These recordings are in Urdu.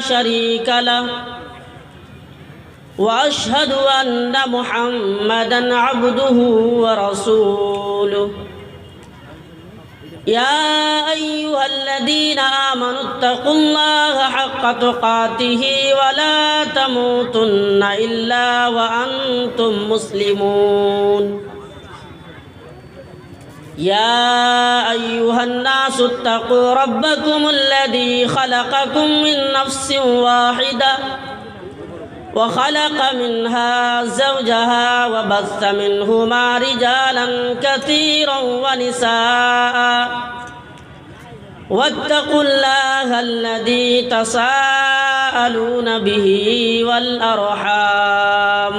شريك له وأشهد أن محمدًا عبده ورسوله يا أيها الذين آمنوا اتقوا الله حق تقاته ولا تموتن إلا وأنتم مسلمون يا أيها الناس اتقوا ربكم الذي خلقكم من نفس واحدة وخلق منها زوجها وبث منهما رجالا كثيرا ونساء واتقوا الله الذي تساءلون به والأرحام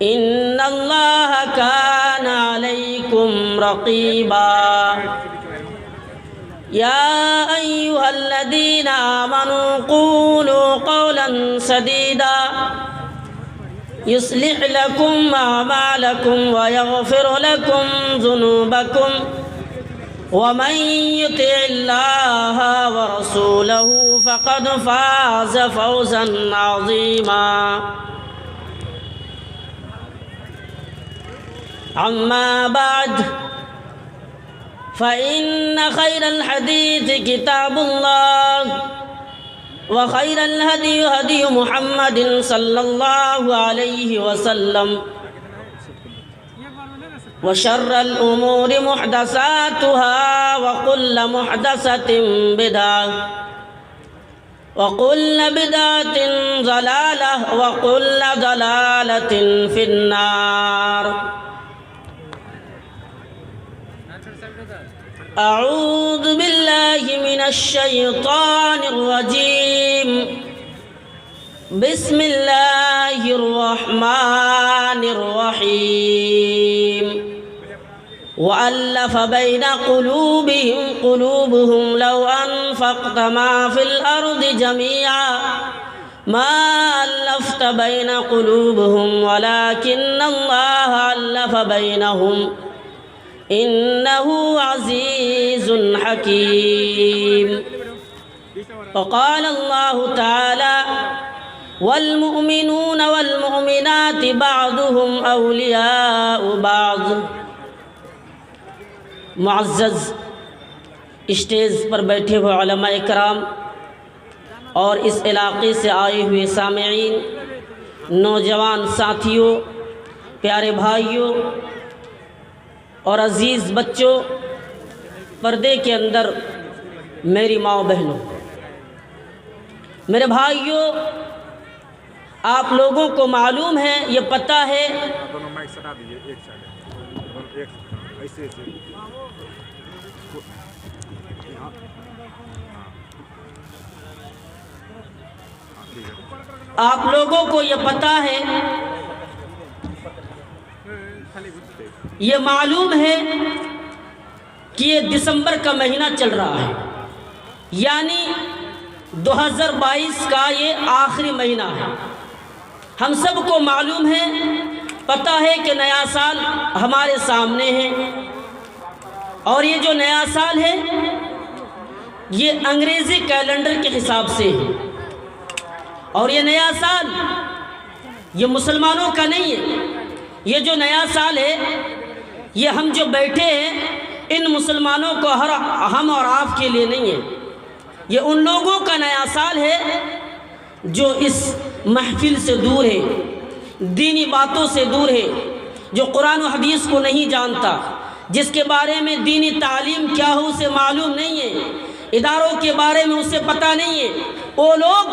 إن الله كان عليكم رقيبا يا أيها الذين آمنوا قولوا قولا سديدا يصلح لكم أعمالكم ويغفر لكم ذنوبكم ومن يطع الله ورسوله فقد فاز فوزا عظيما أما بعد فإن خير الحديث كتاب الله وخير الهدي هدي محمد صلى الله عليه وسلم وشر الأمور محدثاتها وكل محدثة بدعة وكل بدعة ضلالة وكل ضلالة في النار أعوذ بالله من الشيطان الرجيم بسم الله الرحمن الرحيم وألف بين قلوبهم لو أنفقت ما في الأرض جميعا ما ألفت بين قلوبهم ولكن الله ألف بينهم إنه عزيز حكيم وقال الله تعالى والمؤمنون والمؤمنات بعضهم أولياء بعض معزز اسٹیج پر بیٹھے ہوئے علماء اکرام اور اس علاقے سے آئے ہوئے سامعین، نوجوان ساتھیوں، پیارے بھائیوں اور عزیز بچوں، پردے کے اندر میری ماں بہنوں، میرے بھائیوں، آپ لوگوں کو معلوم ہے، یہ پتہ ہے آپ لوگوں کو یہ پتہ ہے، یہ معلوم ہے کہ یہ دسمبر کا مہینہ چل رہا ہے، یعنی 2022 کا یہ آخری مہینہ ہے۔ ہم سب کو معلوم ہے، پتہ ہے کہ نیا سال ہمارے سامنے ہے، اور یہ جو نیا سال ہے یہ انگریزی کیلنڈر کے حساب سے ہے، اور یہ نیا سال یہ مسلمانوں کا نہیں ہے۔ یہ جو نیا سال ہے یہ ہم جو بیٹھے ہیں ان مسلمانوں کو ہم اور آپ کے لیے نہیں ہے، یہ ان لوگوں کا نیا سال ہے جو اس محفل سے دور ہے، دینی باتوں سے دور ہے، جو قرآن و حدیث کو نہیں جانتا، جس کے بارے میں دینی تعلیم کیا ہو اسے معلوم نہیں ہے، اداروں کے بارے میں اسے پتہ نہیں ہے، وہ لوگ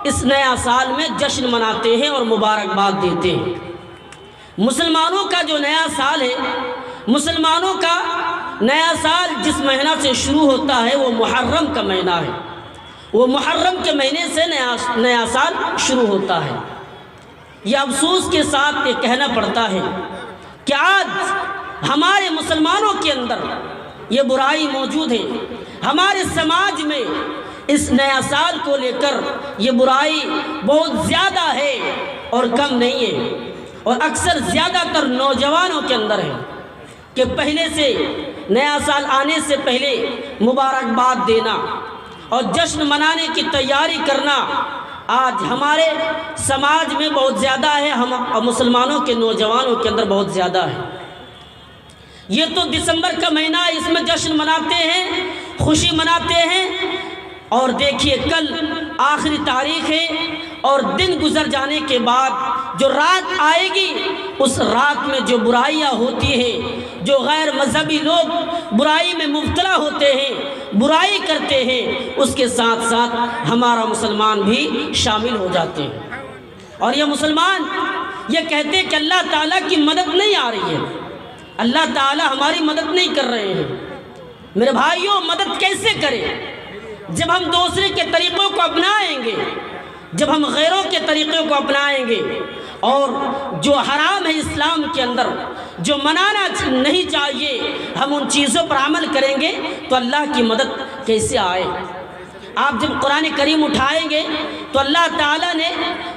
اس نیا سال میں جشن مناتے ہیں اور مبارکباد دیتے ہیں۔ مسلمانوں کا جو نیا سال ہے، مسلمانوں کا نیا سال جس مہینہ سے شروع ہوتا ہے وہ محرم کا مہینہ ہے، وہ محرم کے مہینے سے نیا سال شروع ہوتا ہے۔ یہ افسوس کے ساتھ یہ کہنا پڑتا ہے کہ آج ہمارے مسلمانوں کے اندر یہ برائی موجود ہے، ہمارے سماج میں اس نیا سال کو لے کر یہ برائی بہت زیادہ ہے اور کم نہیں ہے، اور اکثر زیادہ تر نوجوانوں کے اندر ہے کہ پہلے سے نیا سال آنے سے پہلے مبارکباد دینا، اور جشن منانے کی تیاری کرنا آج ہمارے سماج میں بہت زیادہ ہے، ہم مسلمانوں کے نوجوانوں کے اندر بہت زیادہ ہے۔ یہ تو دسمبر کا مہینہ ہے، اس میں جشن مناتے ہیں، خوشی مناتے ہیں، اور دیکھیے کل آخری تاریخ ہے، اور دن گزر جانے کے بعد جو رات آئے گی اس رات میں جو برائیاں ہوتی ہیں، جو غیر مذہبی لوگ برائی میں مبتلا ہوتے ہیں، برائی کرتے ہیں، اس کے ساتھ ساتھ ہمارا مسلمان بھی شامل ہو جاتے ہیں۔ اور یہ مسلمان یہ کہتے ہیں کہ اللہ تعالیٰ کی مدد نہیں آ رہی ہے، اللہ تعالیٰ ہماری مدد نہیں کر رہے ہیں۔ میرے بھائیوں، مدد کیسے کریں جب ہم دوسرے کے طریقوں کو اپنائیں گے، جب ہم غیروں کے طریقوں کو اپنائیں گے، اور جو حرام ہے اسلام کے اندر، جو منانا نہیں چاہیے، ہم ان چیزوں پر عمل کریں گے تو اللہ کی مدد کیسے آئے؟ آپ جب قرآن کریم اٹھائیں گے تو اللہ تعالیٰ نے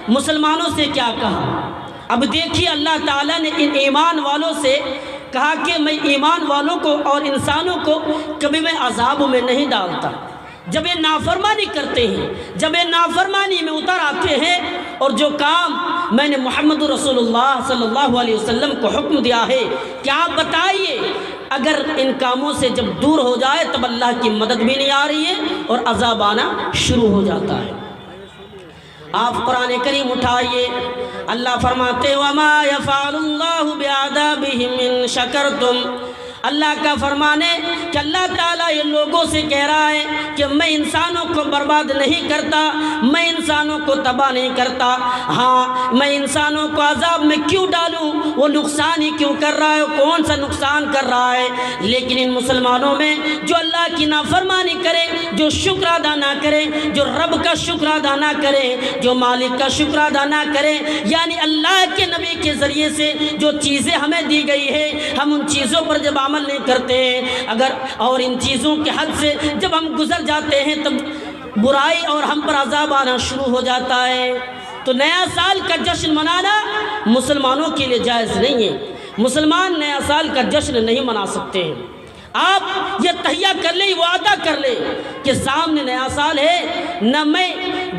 مسلمانوں سے کیا کہا؟ اب دیکھیے اللہ تعالیٰ نے ان ایمان والوں سے کہا کہ میں ایمان والوں کو اور انسانوں کو کبھی میں عذاب میں نہیں ڈالتا۔ جب یہ نافرمانی کرتے ہیں، جب یہ نافرمانی میں اتر آتے ہیں، اور جو کام میں نے محمد رسول اللہ صلی اللہ علیہ وسلم کو حکم دیا ہے کہ آپ بتائیے، اگر ان کاموں سے جب دور ہو جائے تب اللہ کی مدد بھی نہیں آ رہی ہے اور عذاب آنا شروع ہو جاتا ہے۔ آپ قرآن کریم اٹھائیے، اللہ فرماتے وَمَا يَفْعَلُ اللَّهُ بِعَذَابِهِمْ إِن شَكَرْتُمْ۔ اللہ کا فرمان ہے کہ اللہ تعالیٰ یہ لوگوں سے کہہ رہا ہے کہ میں انسانوں کو برباد نہیں کرتا، میں انسانوں کو تباہ نہیں کرتا، ہاں میں انسانوں کو عذاب میں کیوں ڈالوں؟ وہ نقصان ہی کیوں کر رہا ہے؟ کون سا نقصان کر رہا ہے؟ لیکن ان مسلمانوں میں جو اللہ کی نافرمانی کرے، جو شکر ادا نہ کرے، جو رب کا شکر ادا نہ کرے، جو مالک کا شکر ادا نہ کرے، یعنی اللہ کے نبی کے ذریعے سے جو چیزیں ہمیں دی گئی ہے، ہم ان چیزوں پر جب عمل نہیں کرتے ہیں، اگر اور ان چیزوں کے حد سے جب ہم گزر جاتے ہیں تب برائی اور ہم پر عذاب آنا شروع ہو جاتا ہے۔ تو نیا سال کا جشن منانا مسلمانوں کے لیے جائز نہیں ہے، مسلمان نیا سال کا جشن نہیں منا سکتے ہیں۔ آپ یہ تہیہ کر لیں، وعدہ کر لیں کہ سامنے نیا سال ہے، نہ میں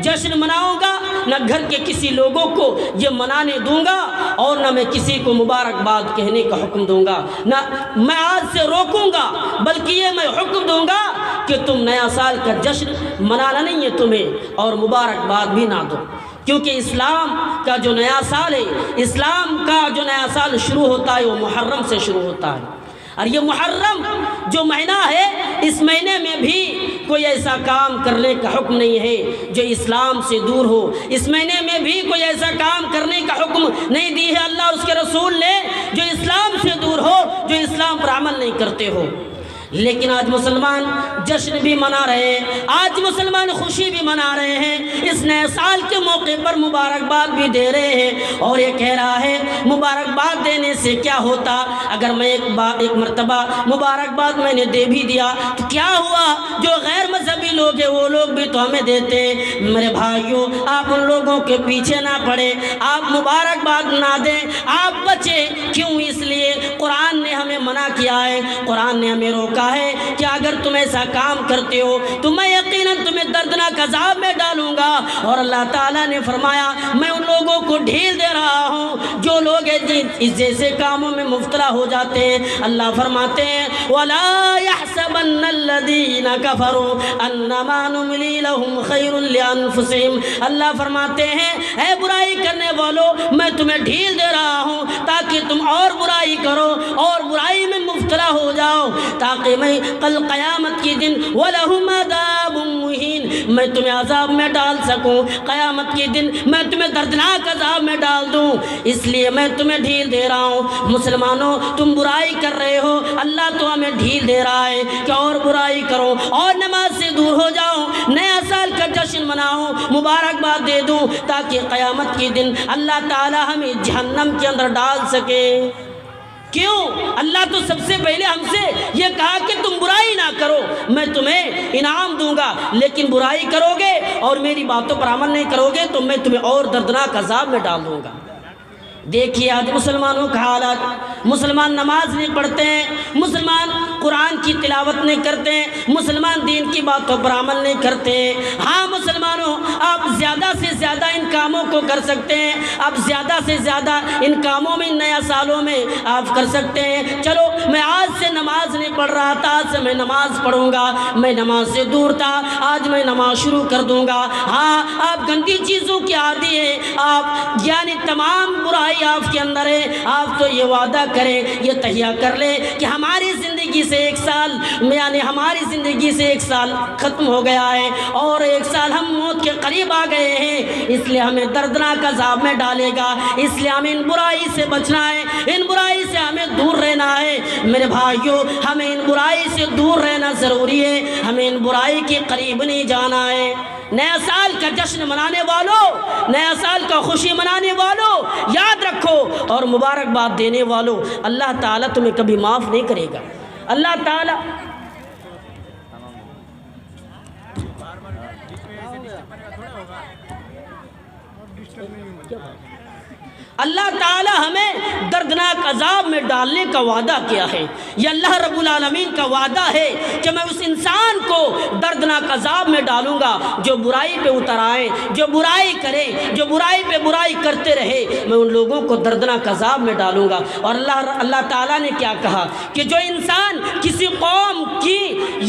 جشن مناؤں گا، نہ گھر کے کسی لوگوں کو یہ منانے دوں گا، اور نہ میں کسی کو مبارکباد کہنے کا حکم دوں گا، نہ میں آج سے روکوں گا، بلکہ یہ میں حکم دوں گا کہ تم نیا سال کا جشن منانا نہیں ہے تمہیں، اور مبارکباد بھی نہ دو، کیونکہ اسلام کا جو نیا سال ہے، اسلام کا جو نیا سال شروع ہوتا ہے وہ محرم سے شروع ہوتا ہے، اور یہ محرم جو مہینہ ہے، اس مہینے میں بھی کوئی ایسا کام کرنے کا حکم نہیں ہے جو اسلام سے دور ہو، اس مہینے میں بھی کوئی ایسا کام کرنے کا حکم نہیں دی ہے اللہ اور اس کے رسول نے جو اسلام سے دور ہو، جو اسلام پر عمل نہیں کرتے ہو۔ لیکن آج مسلمان جشن بھی منا رہے ہیں، آج مسلمان خوشی بھی منا رہے ہیں، اس نئے سال کے موقع پر مبارکباد بھی دے رہے ہیں، اور یہ کہہ رہا ہے مبارکباد دینے سے کیا ہوتا؟ اگر میں ایک مرتبہ مبارکباد میں نے دے بھی دیا تو کیا ہوا؟ جو غیر مذہبی لوگ ہیں وہ لوگ بھی تو ہمیں دیتے ہیں۔ میرے بھائیوں، آپ ان لوگوں کے پیچھے نہ پڑے، آپ مبارکباد نہ دیں، آپ بچیں۔ کیوں؟ اس لیے قرآن نے ہمیں منع کیا ہے، قرآن نے ہمیں روکا ہے کہ اگر تم ایسا کام کرتے ہو تو میں یقیناً تمہیں دردناک عذاب میں ڈالوں گا، اور اللہ تعالیٰ نے فرمایا میں ان لوگوں کو ڈھیل دے رہا ہوں جو لوگ اس جیسے کاموں میں مبتلا ہو جاتے ہیں۔ اللہ فرماتے ہیں وَلَا يَحْسَبَنَّ الَّذِينَ كَفَرُوا أَنَّمَا نُمْلِي لَهُمْ خَيْرٌ لِأَنفُسِهِمْ۔ اللہ فرماتے ہیں اے برائی کرنے والوں، میں تمہیں ڈھیل دے رہا ہوں تاکہ تم اور برائی کرو اور برائی میں مبتلا ہو جاؤ، تاکہ میں کل قیامت کی دن وَلَهُمْ عَذَابٌ مُّهِينٌ، میں تمہیں عذاب میں ڈال سکوں، قیامت کے دن میں تمہیں دردناک عذاب میں ڈال دوں، اس لیے میں تمہیں ڈھیل دے رہا ہوں۔ مسلمانوں، تم برائی کر رہے ہو، اللہ تو ہمیں ڈھیل دے رہا ہے کہ اور برائی کرو اور نماز سے دور ہو جاؤ، نیا سال کا جشن مناؤ، مبارکباد دے دوں تاکہ قیامت کے دن اللہ تعالی ہمیں جہنم کے اندر ڈال سکے۔ کیوں؟ اللہ تو سب سے پہلے ہم سے یہ کہا کہ تم برائی نہ کرو، میں تمہیں انعام دوں گا، لیکن برائی کرو گے اور میری باتوں پر عمل نہیں کرو گے تو میں تمہیں اور دردناک عذاب میں ڈال دوں گا۔ دیکھیے آج مسلمانوں کا حالات، مسلمان نماز نہیں پڑھتے ہیں، مسلمان قرآن کی تلاوت نہیں کرتے ہیں، مسلمان دین کی باتوں پر عمل نہیں کرتے ہیں۔ ہاں مسلمانوں، آپ زیادہ سے زیادہ ان کاموں کو کر سکتے ہیں، آپ زیادہ سے زیادہ ان کاموں میں، نیا سالوں میں آپ کر سکتے ہیں۔ چلو میں آج سے نماز نہیں پڑھ رہا تھا، آج سے میں نماز پڑھوں گا، میں نماز سے دور تھا، آج میں نماز شروع کر دوں گا۔ ہاں آپ گندی چیزوں کے عادی ہیں، آپ یعنی تمام برائی آپ کے اندر ہے، آپ تو یہ وعدہ کریں، یہ تہیہ کر لیں کہ ہماری زندگی سے 1 سال، یعنی ہماری زندگی سے 1 سال ختم ہو گیا ہے اور 1 سال ہم موت کے قریب آ گئے ہیں، اس لیے ہمیں دردناک عذاب میں ڈالے گا، اس لیے ہمیں ان برائی سے بچنا ہے، ان برائی سے ہمیں دور رہنا ہے۔ میرے بھائیوں، ہمیں ان برائی سے دور رہنا ضروری ہے، ہمیں ان برائی کے قریب نہیں جانا ہے۔ نیا سال کا جشن منانے والوں، نیا سال کا خوشی منانے والوں، یاد رکھو، اور مبارکباد دینے والوں، اللہ تعالیٰ تمہیں کبھی معاف نہیں کرے گا۔ اللہ تعالیٰ اللہ تعالیٰ ہمیں دردناک عذاب میں ڈالنے کا وعدہ کیا ہے۔ یہ اللہ رب العالمین کا وعدہ ہے کہ میں اس انسان کو دردناک عذاب میں ڈالوں گا جو برائی پہ اتر آئے، جو برائی کرے، جو برائی پہ برائی کرتے رہے، میں ان لوگوں کو دردناک عذاب میں ڈالوں گا۔ اور اللہ تعالیٰ نے کیا کہا کہ جو انسان کسی قوم کی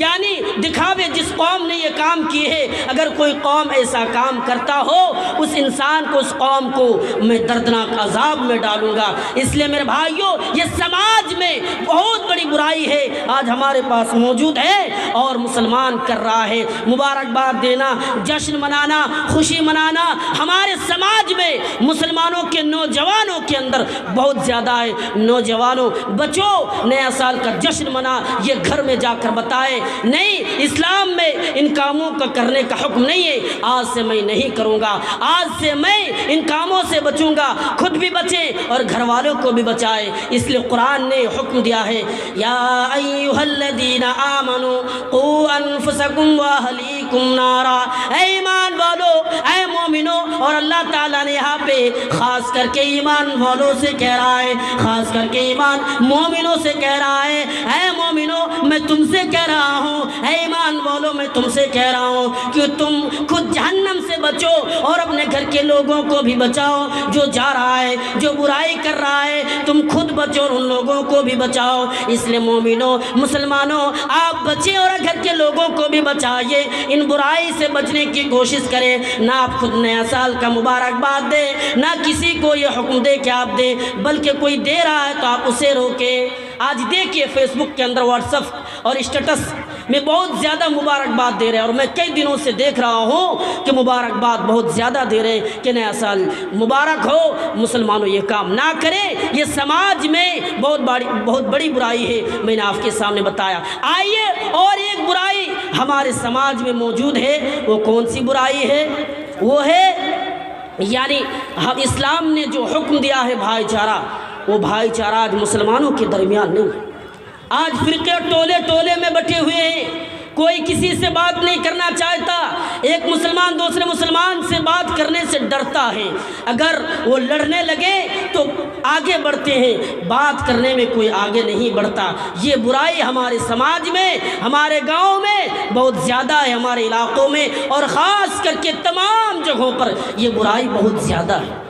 یعنی دکھاوے، جس قوم نے یہ کام کی ہے، اگر کوئی قوم ایسا کام کرتا ہو، اس انسان کو، اس قوم کو میں دردناک عذاب میں ڈالوں گا۔ اس لیے میرے بھائیوں، یہ سماج میں بہت بڑی برائی ہے، آج ہمارے پاس موجود ہے اور مسلمان کر رہا ہے۔ مبارکباد دینا، جشن منانا، خوشی منانا ہمارے سماج میں مسلمانوں کے نوجوانوں کے اندر بہت زیادہ ہے۔ نوجوانوں بچو، نیا سال کا جشن منا، یہ گھر میں جا کر بتائے نہیں، اسلام میں ان کاموں کا کرنے کا حکم نہیں ہے، آج سے میں نہیں کروں گا، آج سے میں ان کاموں سے بچوں گا، خود بھی بچیں اور گھر والوں کو بھی بچائے۔ اس لیے قرآن نے حکم دیا ہے، یا ایھا الذین آمنوا قوا انفسکم واہلیکم نارا، اے ایمان والو، اے مومنو، اور اللہ تعالیٰ نے یہاں پہ خاص کر کے ایمان والوں سے کہہ رہا ہے، خاص کر کے ایمان مومنوں سے کہہ رہا ہے، اے مومنو میں تم سے کہہ رہا ہوں، اے ایمان والو میں تم سے کہہ رہا ہوں کہ تم خود جہنم سے بچو اور اپنے گھر کے لوگوں کو بھی بچاؤ۔ جو جا رہا ہے، جو برائی کر رہا ہے، تم خود بچو اور ان لوگوں کو بھی بچاؤ۔ اس لیے مومنوں، مسلمانوں، آپ بچیں اور گھر کے لوگوں کو بھی بچائیے، ان برائی سے بچنے کی کوشش کریں۔ نہ آپ خود نیا سال کا مبارکباد دیں، نہ کسی کو یہ حکم دے کہ آپ دیں، بلکہ کوئی دے رہا ہے تو آپ اسے روکیں۔ آج دیکھیے فیس بک کے اندر، واٹس ایپ اور اسٹیٹس میں بہت زیادہ مبارکباد دے رہے ہیں، اور میں کئی دنوں سے دیکھ رہا ہوں کہ مبارکباد بہت زیادہ دے رہے ہیں کہ نیا سال مبارک ہو۔ مسلمانوں یہ کام نہ کریں، یہ سماج میں بہت بڑی برائی ہے، میں نے آپ کے سامنے بتایا۔ آئیے، اور ایک برائی ہمارے سماج میں موجود ہے، وہ کون سی برائی ہے؟ وہ ہے یعنی اسلام نے جو حکم دیا ہے بھائی چارہ، وہ بھائی چارہ آج مسلمانوں کے درمیان نہیں ہے۔ آج فرقے ٹولے ٹولے میں بٹے ہوئے ہیں، کوئی کسی سے بات نہیں کرنا چاہتا، ایک مسلمان دوسرے مسلمان سے بات کرنے سے ڈرتا ہے، اگر وہ لڑنے لگے تو آگے بڑھتے ہیں، بات کرنے میں کوئی آگے نہیں بڑھتا۔ یہ برائی ہمارے سماج میں، ہمارے گاؤں میں بہت زیادہ ہے، ہمارے علاقوں میں، اور خاص کر کے تمام جگہوں پر یہ برائی بہت زیادہ ہے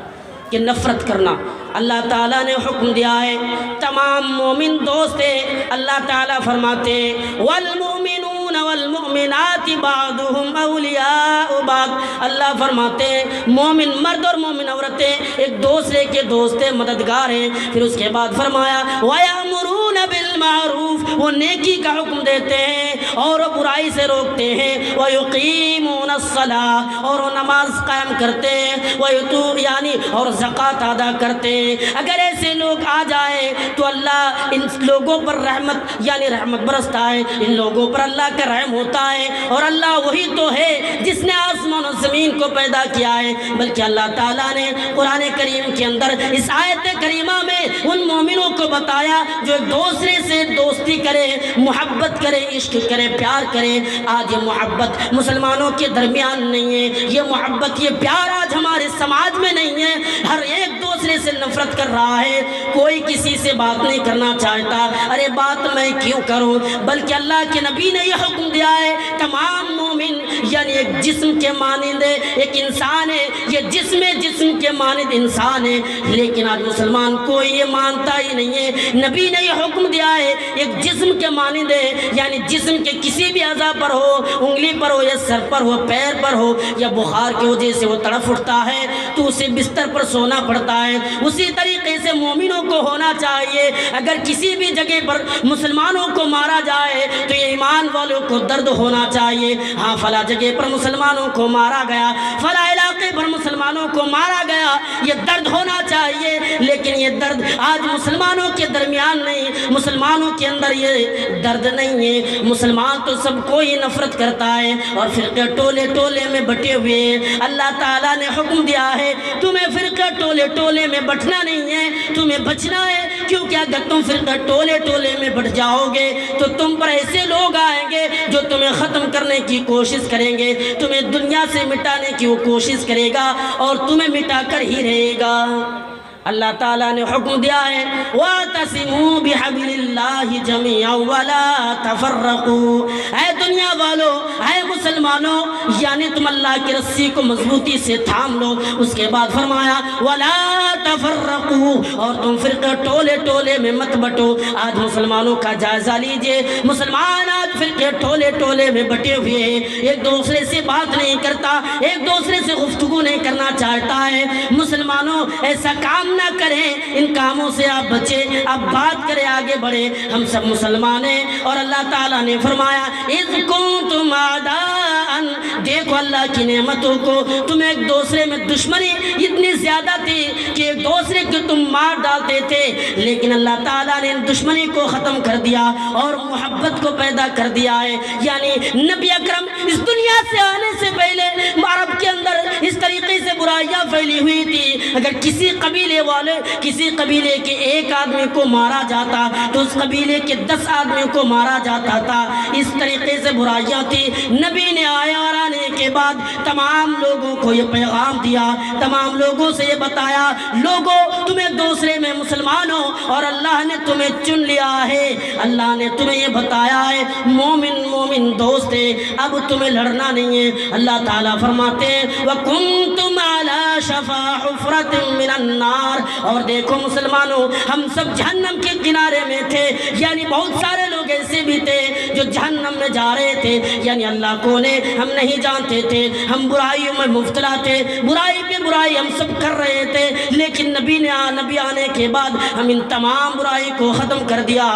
کہ نفرت کرنا۔ اللہ تعالیٰ نے حکم دیا ہے، تمام مومن دوست ہیں۔ اللہ تعالیٰ فرماتے ہیں، والمؤمنون والمؤمنات بعضهم اولیاء بعض۔ اللہ فرماتے ہیں مومن مرد اور مومن عورتیں ایک دوسرے کے دوست ہیں، مددگار ہیں۔ پھر اس کے بعد فرمایا، وَيَأْمُرُونَ بِالْمَعْرُوفِ، وہ نیکی کا حکم دیتے ہیں اور وہ برائی سے روکتے ہیں۔ وَيُقِيمُونَ الصَّلَاةَ، اور وہ نماز قائم کرتے ہیں۔ وَيُؤْتُونَ، یعنی اور زکوٰۃ ادا کرتے ہیں۔ اگر ایسے لوگ آ جائے تو اللہ ان لوگوں پر رحمت یعنی رحمت برستا ہے، ان لوگوں پر اللہ کا رحم ہوتا ہے۔ اور اللہ وہی تو ہے جس نے آسمان و زمین کو پیدا کیا ہے، بلکہ اللہ تعالیٰ نے قرآن کریم کے اندر اس آیت کریمہ میں ان مومنوں کو بتایا جو ایک دوسرے سے دوستی کرے، محبت کرے، عشق کرے، پیار کرے۔ آج یہ محبت مسلمانوں کے درمیان نہیں ہے، یہ محبت، یہ پیار آج ہمارے سماج میں نہیں ہے۔ ہر ایک دوسرے سے نفرت کر رہا ہے، کوئی کسی سے بات نہیں کرنا چاہتا۔ ارے بات میں کیوں کروں، بلکہ اللہ کے نبی نے یہ حکم دیا ہے تمام مومن یعنی ایک جسم کے مانند ایک انسان ہے، یہ جسم کے مانند انسان ہے، لیکن آج مسلمان کوئی یہ مانتا ہی نہیں ہے۔ نبی نے یہ حکم دیا ہے ایک جسم کے مانند ہے، یعنی جسم کے کسی بھی اعضاء پر ہو، انگلی پر ہو یا سر پر ہو، پیر پر ہو، یا بخار کی وجہ سے وہ تڑف اٹھتا ہے تو اسے بستر پر سونا پڑتا ہے، اسی طریقے سے مومنوں کو ہونا چاہیے اگر کسی بھی جگہ پر مسلمانوں کو مارا جائے تو یہ ایمان والوں کو درد ہونا چاہیے۔ ہاں فلاں جگہ پر مسلمانوں کو مارا گیا، فلاں علاقے پر مسلمانوں کو مارا گیا، یہ درد ہونا چاہیے، لیکن یہ درد آج مسلمانوں کے درمیان نہیں، مسلمانوں کے اندر یہ درد نہیں ہے۔ مسلمان تو سب کو ہی نفرت کرتا ہے اور فرقے ٹولے ٹولے میں بٹے ہوئے ہیں۔ اللہ تعالیٰ نے حکم دیا ہے تمہیں فرقے ٹولے ٹولے میں بٹنا نہیں ہے، تمہیں بچنا ہے، کیونکہ اگر تم فرقے ٹولے ٹولے میں بٹ جاؤ گے تو تم پر ایسے لوگ آئیں گے جو تمہیں ختم کرنے کی کوشش کریں گے، تمہیں دنیا سے مٹانے کی وہ کوشش کرے گا اور تمہیں مٹا کر ہی رہے گا۔ اللہ تعالیٰ نے حکم دیا ہے وَاعْتَصِمُوا بِحَبْلِ اللَّهِ جَمِيعًا وَلَا تَفَرَّقُوا، اے دنیا والو، اے مسلمانوں، یعنی تم اللہ کی رسی کو مضبوطی سے تھام لو۔ اس کے بعد فرمایا وَلَا تَفَرَّقُوا، اور تم فرقے ٹولے ٹولے میں مت بٹو۔ آج مسلمانوں کا جائزہ لیجئے، مسلمان آج فرقے ٹولے ٹولے میں بٹے ہوئے ہیں، ایک دوسرے سے بات نہیں کرتا، ایک دوسرے سے گفتگو نہیں کرنا چاہتا ہے۔ مسلمانوں ایسا کام نہ کریں، ان کاموں سے آپ بچیں، آپ بات کریں، آگے بڑھیں، ہم سب مسلمان ہیں۔ اور اللہ تعالیٰ نے فرمایا اِذْ كُنْتُمْ أَعْدَاءً، دیکھو اللہ کی نعمتوں کو، تم ایک دوسرے میں دشمنی اتنی زیادہ تھی کہ ایک دوسرے کو تم مار ڈالتے تھے، لیکن اللہ تعالیٰ نے ان دشمنی کو ختم کر دیا اور محبت کو پیدا کر دیا ہے۔ یعنی نبی اکرم اس دنیا سے آنے سے پہلے عرب کے اندر اس طریقے سے برائیاں پھیلی ہوئی تھی، اگر کسی قبیلے والے کسی قبیلے کے ایک آدمی کو مارا جاتا تو اس قبیلے کے 10 آدمیوں کو مارا جاتا تھا، اس طریقے سے برائیاں تھی۔ نبی نے آیا اور آنے کے بعد تمام لوگوں کو یہ پیغام دیا، تمام لوگوں سے یہ بتایا لوگوں تم ایک دوسرے میں مسلمان ہو اور اللہ نے تمہیں چن لیا ہے، اللہ نے تمہیں یہ بتایا ہے مومن مومن دوست ہے، اب تمہیں لڑنا نہیں ہے۔ اللہ تعالیٰ فرماتے ہیں وَكُنْتُمْ عَلَى شَفَا حُفْرَةٍ مِّنَ النَّارِ، اور دیکھو مسلمانوں ہم سب جہنم کے کنارے میں تھے، یعنی بہت سارے لوگ ایسے بھی تھے جو جہنم میں جا رہے تھے، یعنی اللہ کو نے ہم نہیں جانتے تھے، ہم برائیوں میں مبتلا تھے، برائی پہ برائی ہم سب کر رہے تھے، لیکن نبی آنے کے بعد ہم ان تمام برائی کو ختم کر دیا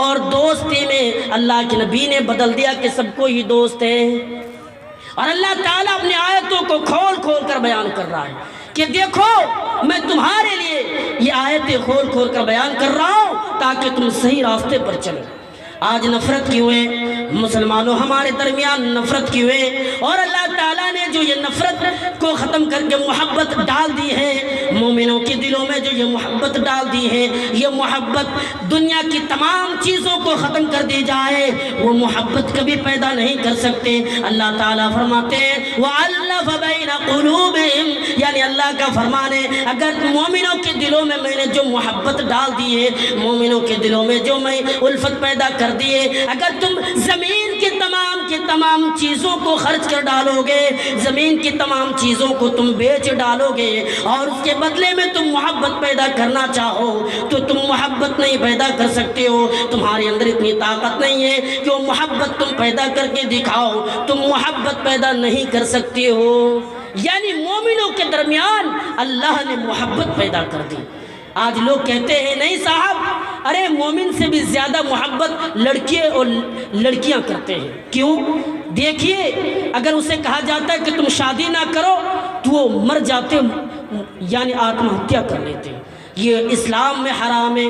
اور دوستی میں اللہ کے نبی نے بدل دیا کہ سب کو ہی دوست ہے۔ اور اللہ تعالیٰ اپنے آیتوں کو کھول کھول کر بیان کر رہا ہے کہ دیکھو میں تمہارے لیے یہ آیتیں کھول کھول کر بیان کر رہا ہوں تاکہ تم صحیح راستے پر چلو۔ آج نفرت کیوں ہے مسلمانوں، ہمارے درمیان نفرت کیوں ہے؟ اور اللہ تعالیٰ نے جو یہ نفرت کو ختم کر کے محبت ڈال دی ہے مومنوں کے دلوں میں، جو یہ محبت ڈال دی ہے، یہ محبت دنیا کی تمام چیزوں کو ختم کر دی جائے وہ محبت کبھی پیدا نہیں کر سکتے۔ اللہ تعالیٰ فرماتے ہیں وَأَلَّفَ بَيْنَ قُلُوبِهِمْ، یعنی اللہ کا فرمان ہے اگر مومنوں کے دلوں میں میں نے جو محبت ڈال دی ہے، مومنوں کے دلوں میں جو میں الفت پیدا کر دیے، اگر تم زمین کی تمام چیزوں کو خرچ کر ڈالو گے، زمین کی تمام چیزوں کو تم بیچ ڈالو گے اور اس کے بدلے میں تم محبت پیدا کرنا چاہو تو تم محبت نہیں پیدا کر سکتے ہو، تمہارے اندر اتنی طاقت نہیں ہے کہ وہ محبت تم پیدا کر کے دکھاؤ، تم محبت پیدا نہیں کر سکتے ہو۔ یعنی مومنوں کے درمیان اللہ نے محبت پیدا کر دی۔ آج لوگ کہتے ہیں نہیں صاحب، ارے مومن سے بھی زیادہ محبت لڑکے اور لڑکیاں کرتے ہیں۔ کیوں؟ دیکھیے اگر اسے کہا جاتا ہے کہ تم شادی نہ کرو تو وہ مر جاتے، یعنی آتم ہتیا کر لیتے، یہ اسلام میں حرام ہے۔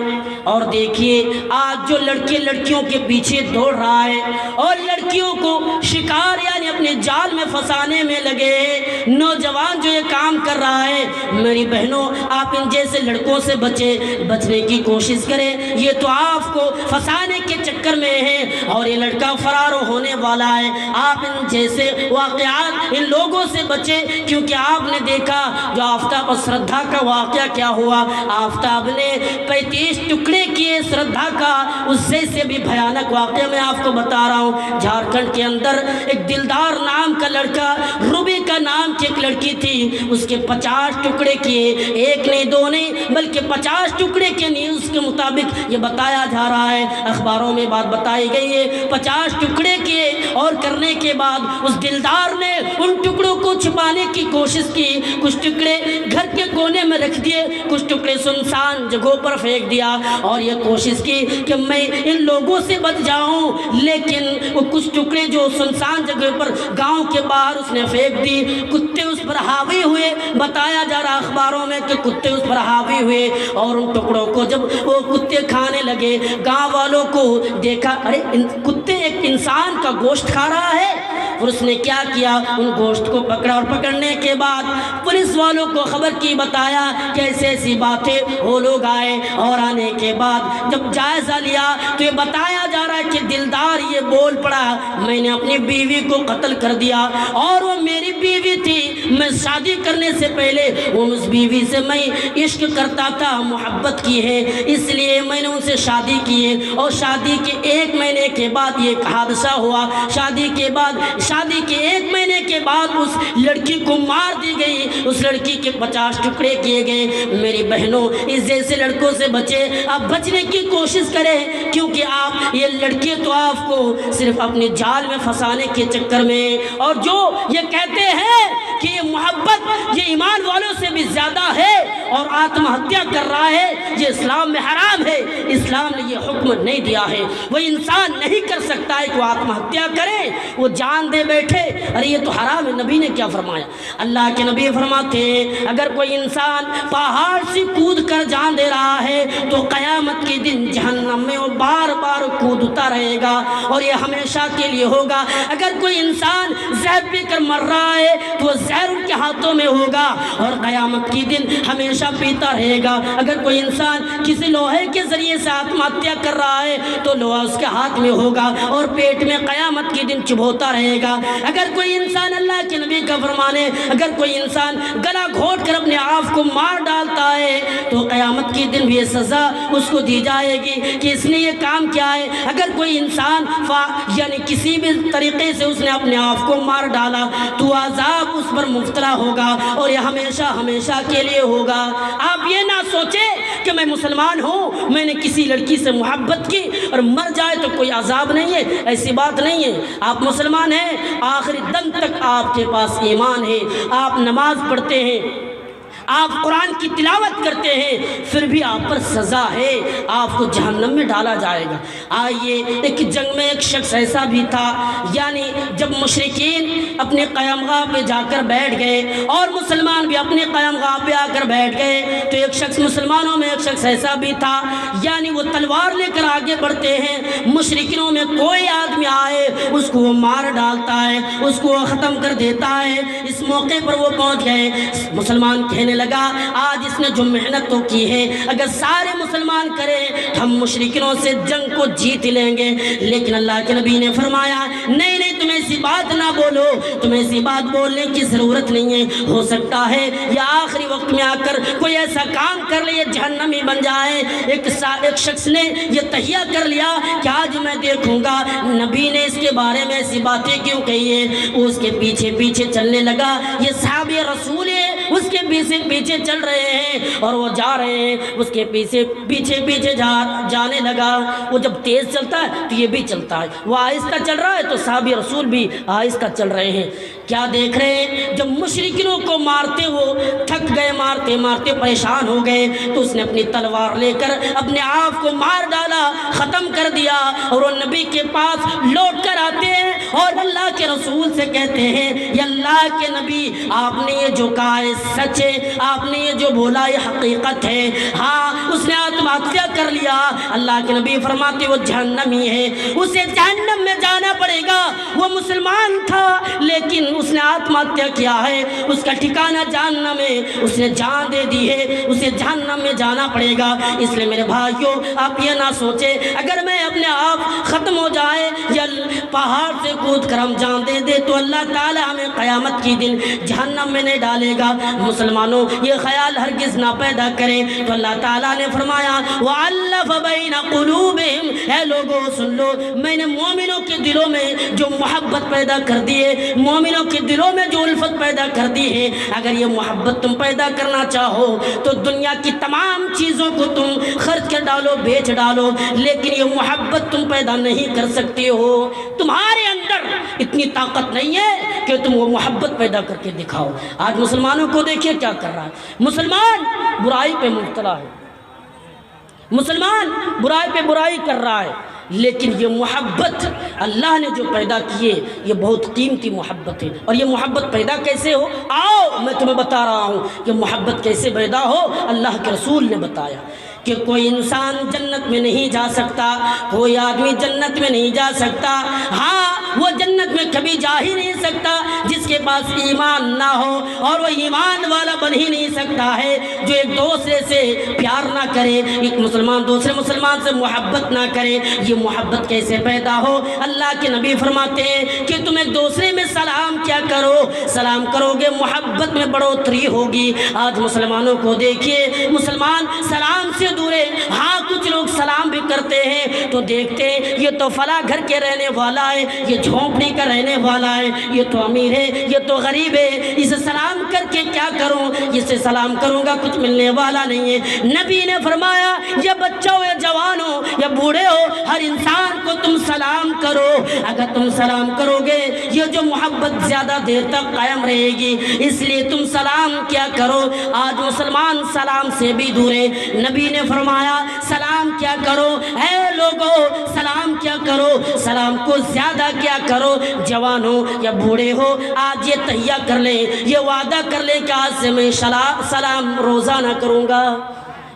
اور دیکھیے آج جو لڑکے لڑکیوں کے پیچھے دوڑ رہا ہے اور لڑکیوں کو شکار یعنی اپنے جال میں پھنسانے میں لگے، نوجوان جو یہ کام کر رہا ہے، میری بہنوں آپ ان جیسے لڑکوں سے بچنے کی کوشش کریں، یہ تو آپ کو پھنسانے کے چکر میں ہے اور یہ لڑکا فرار ہونے والا ہے۔ آپ ان جیسے واقعات ان لوگوں سے بچیں، کیونکہ آپ نے دیکھا جو آفتاب اور سردھا کا واقعہ کیا ہوا، آفتاب نے 35 ٹکڑے کیے سردھا کا۔ اس سے بھی بھیانک واقعہ میں آپ کو بتا رہا ہوں، جھارکھنڈ کے اندر ایک دلدار نام کا لڑکا، روبی کا نام کی ایک لڑکی تھی، اس کے 50 ٹکڑے کیے، ایک نہیں دو نہیں بلکہ 50 ٹکڑے کے نیوز کے مطابق یہ بتایا جا رہا ہے، اخباروں میں بات بتائی گئی ہے۔ 50 ٹکڑے کیے اور کرنے کے بعد اس دلدار نے ان ٹکڑوں کو چھپانے کی کوشش کی، کچھ ٹکڑے گھر کے کونے میں رکھ دیے، کچھ ٹکڑے سنسان جگہوں پر پھینک دیا اور یہ کوشش کی کہ میں ان لوگوں سے بچ جاؤں، لیکن وہ کچھ ٹکڑے جو سنسان جگہ پر گاؤں کے باہر اس نے پھینک دی، کتے اس پر حاوی ہوئے، بتایا جا رہا اخباروں میں کہ کتے اس پر حاوی ہوئے اور ان ٹکڑوں کو جب وہ کتے کھانے لگے، گاؤں والوں کو دیکھا ارے کتے ایک انسان کا گوشت کھا رہا ہے، اور اس نے کیا کیا، ان گوشت کو پکڑا اور پکڑنے کے بعد پولیس والوں کو خبر کی، بتایا کہ ایسی ایسی باتیں، وہ لوگ آئے اور آنے کے بعد جب جائزہ لیا تو یہ بتایا جا رہا ہے کہ دلدار یہ بول پڑا میں نے اپنی بیوی کو قتل کر دیا اور وہ میری بیوی تھی، میں شادی کرنے سے پہلے اس بیوی سے میں عشق کرتا تھا، محبت کی ہے، اس لیے میں نے ان سے شادی کی ہے، اور شادی کے 1 مہینے کے بعد یہ حادثہ ہوا، شادی کے 1 مہینے کے بعد اس لڑکی کو مار دی گئی، اس لڑکی کے 50 ٹکڑے کیے گئے۔ میری بہنوں اس جیسے لڑکوں سے بچے، آپ بچنے کی کوشش کریں، کیونکہ آپ یہ لڑکے تو آپ کو صرف اپنے جال میں پھنسانے کے چکر میں، اور جو یہ کہتے ہیں کہ یہ محبت یہ ایمان والوں سے بھی زیادہ ہے اور آتم ہتیا کر رہا ہے، یہ اسلام میں حرام ہے، اسلام نے یہ حکم نہیں دیا ہے، وہ انسان نہیں کر سکتا ہے کہ وہ آتم ہتیا کرے، وہ جان دے بیٹھے، ارے یہ تو حرام ہے۔ نبی نے کیا فرمایا؟ اللہ کے نبی فرماتے ہیں اگر کوئی انسان پہاڑ سے کود کر جان دے رہا ہے تو قیامت کے دن جہنم میں وہ بار بار کودتا رہے گا اور یہ ہمیشہ کے لیے ہوگا۔ اگر کوئی انسان زہر پی کر مر رہا ہے تو وہ زہر ان کے ہاتھوں میں ہوگا اور قیامت کے دن ہمیشہ پیتا رہے گا۔ اگر کوئی انسان کسی لوہے کے ذریعے سے آتم ہتیا کر رہا ہے تو لوہا اس کے ہاتھ میں ہوگا اور پیٹ میں قیامت کے دن چبھوتا رہے گا۔ اگر کوئی انسان، اللہ کے نبی کا فرمان ہے، اگر کوئی انسان گلا گھونٹ کر اپنے آپ کو مار ڈالتا ہے تو قیامت کے دن بھی یہ سزا اس کو دی جائے گی کہ اس نے یہ کام کیا ہے۔ اگر کوئی انسان یعنی کسی بھی طریقے سے اس نے اپنے آپ کو مار ڈالا تو عذاب اس پر مبتلا ہوگا اور یہ ہمیشہ ہمیشہ کے لیے ہوگا۔ آپ یہ نہ سوچیں کہ میں مسلمان ہوں، میں نے کسی لڑکی سے محبت کی اور مر جائے تو کوئی عذاب نہیں ہے، ایسی بات نہیں ہے۔ آپ مسلمان ہیں، آخری دم تک آپ کے پاس ایمان ہے، آپ نماز پڑھتے ہیں، آپ قرآن کی تلاوت کرتے ہیں، پھر بھی آپ پر سزا ہے، آپ کو جہنم میں ڈالا جائے گا۔ آئیے ایک جنگ میں ایک شخص ایسا بھی تھا، یعنی جب مشرکین اپنے قیام گاہ پہ جا کر بیٹھ گئے اور مسلمان بھی اپنے قیام گاہ پہ آ کر بیٹھ گئے تو ایک شخص، مسلمانوں میں ایک شخص ایسا بھی تھا، یعنی وہ تلوار لے کر آگے بڑھتے ہیں، مشرکینوں میں کوئی آدمی آئے اس کو وہ مار ڈالتا ہے، اس کو وہ ختم کر دیتا ہے۔ اس موقع پر وہ پہنچ گئے، مسلمان کہنے لگا آج اس نے جو محنت تو کی ہے، اگر سارے مسلمان کریں ہم مشرکینوں سے جنگ کو جیت لیں گے، لیکن اللہ کے نبی نے فرمایا نہیں نہیں، تم ایسی بات نہ بولو، تم ایسی بات بولنے کی ضرورت نہیں ہے، ہو سکتا ہے یا آخری وقت میں آ کر کوئی ایسا کام کر لے یہ جہنمی بن جائے۔ ایک شخص نے یہ تہیہ کر لیا کہ آج میں دیکھوں گا نبی نے اس کے بارے میں ایسی باتیں کیوں کہی ہے، اس کے پیچھے پیچھے چلنے لگا، یہ صحابی رسول ہے، اس کے پیچھے چل رہے ہیں اور وہ جا رہے ہیں، اس کے پیچھے جانے لگا۔ وہ جب تیز چلتا ہے تو یہ بھی چلتا ہے، وہ آہستہ چل رہا ہے تو صحابی رسول بھی آہستہ چل رہے ہیں۔ کیا دیکھ رہے ہیں؟ جب مشرکینوں کو مارتے وہ تھک تھک گئے، مارتے مارتے پریشان ہو گئے، تو اس نے اپنی تلوار لے کر اپنے آپ کو مار ڈالا، ختم کر دیا۔ اور وہ نبی کے پاس لوٹ کر آتے ہیں اور اللہ کے رسول سے کہتے ہیں، یا اللہ کے نبی، آپ نے یہ جو کہا ہے سچ ہے، آپ نے یہ جو بولا یہ حقیقت ہے۔ ہاں، اس نے آتم ہتیا کر لیا۔ اللہ کے نبی فرماتے وہ جہنمی ہے، اسے جہنم میں جانا پڑے گا۔ وہ مسلمان تھا لیکن اس نے آتم ہتیا کیا ہے، اس کا ٹھکانہ جہنم ہے، اس نے جان دے دی ہے، اسے جہنم میں جانا پڑے گا۔ اس لیے میرے بھائیوں، آپ یہ نہ سوچیں اگر میں اپنے آپ ختم ہو جائے یا پہاڑ سے کود کر ہم جان دے دے تو اللہ تعالی ہمیں قیامت کی دن جہنم میں نہیں ڈالے گا۔ مسلمانوں، یہ خیال ہرگز نہ پیدا کریں۔ تو اللہ تعالیٰ نے فرمایا وَأَلَّفَ بَيْنَ قُلُوبِهِمْ، اے لوگوں سن لو، میں نے مومنوں کے دلوں میں جو محبت پیدا کر دی ہے، مومنوں کے دلوں میں جو الفت پیدا کر دی ہے، اگر یہ محبت تم پیدا کرنا چاہو تو دنیا کی تمام چیزوں کو تم خرچ کر ڈالو، بیچ ڈالو، لیکن یہ محبت تم پیدا نہیں کر سکتے ہو۔ تمہارے اندر اتنی طاقت نہیں ہے کہ تم وہ محبت پیدا کر کے دکھاؤ۔ آج مسلمانوں کو دیکھیے کیا کر رہا ہے، مسلمان برائی پہ مبتلا ہے، مسلمان برائی پہ برائی کر رہا ہے، لیکن یہ محبت اللہ نے جو پیدا کیے یہ بہت قیمتی محبت ہے۔ اور یہ محبت پیدا کیسے ہو؟ آؤ میں تمہیں بتا رہا ہوں کہ محبت کیسے پیدا ہو۔ اللہ کے رسول نے بتایا کہ کوئی انسان جنت میں نہیں جا سکتا، کوئی آدمی جنت میں نہیں جا سکتا، ہاں وہ جنت میں کبھی جا ہی نہیں سکتا جس کے پاس ایمان نہ ہو، اور وہ ایمان والا بن ہی نہیں سکتا ہے جو ایک دوسرے سے پیار نہ کرے، ایک مسلمان دوسرے مسلمان سے محبت نہ کرے۔ یہ محبت کیسے پیدا ہو؟ اللہ کے نبی فرماتے ہیں کہ تم ایک دوسرے میں سلام کیا کرو، سلام کرو گے محبت میں بڑھوتری ہوگی۔ آج مسلمانوں کو دیکھیے، مسلمان سلام سے دور ہے۔ ہاں کچھ لوگ سلام بھی کرتے ہیں تو دیکھتے ہیں یہ تو فلاں گھر کے رہنے والا ہے، یہ جھونپڑی کا رہنے والا ہے، یہ تو امیر ہے، یہ تو غریب ہے، اسے سلام کر کے کیا کروں، اسے سلام کروں گا کچھ ملنے والا نہیں ہے۔ نبی نے فرمایا یا بچہ ہو یا جوان ہو یا بوڑھے ہو، ہر انسان کو تم سلام کرو۔ اگر تم سلام کرو گے یہ جو محبت زیادہ دیر تک قائم رہے گی، اس لیے تم سلام کیا کرو۔ آج مسلمان سلام سے بھی دور ہے۔ نبی نے فرمایا سلام کیا کرو، اے لوگو سلام کیا کرو، سلام کو زیادہ کیا کرو۔ جوان ہو یا بوڑھے ہو، آج یہ تہیہ کر لیں، یہ وعدہ کر لیں کہ آج سے میں سلام روزانہ کروں گا۔